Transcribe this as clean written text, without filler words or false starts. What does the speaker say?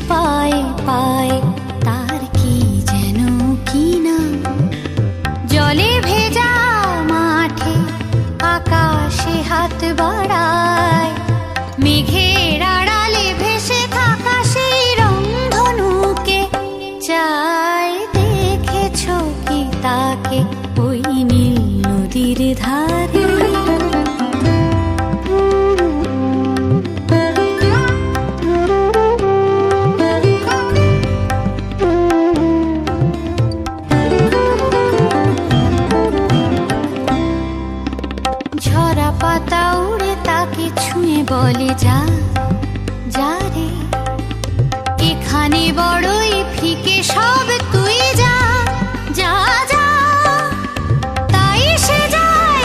পায়ে পায়ে তার কি যেন কি না। জলে ভেজা মাঠে আকাশে হাত বাড়ায়, মেঘের আড়ালে ভেসে থাকা সেই রংধনুকে চাই। দেখেছো কি তাকে ওই নীল নদীর ধারে? ঝরা পাতা উড়ে তাকে ছুঁয়ে বলে যা যা রে, এখানে বড়ই ফিকে সব।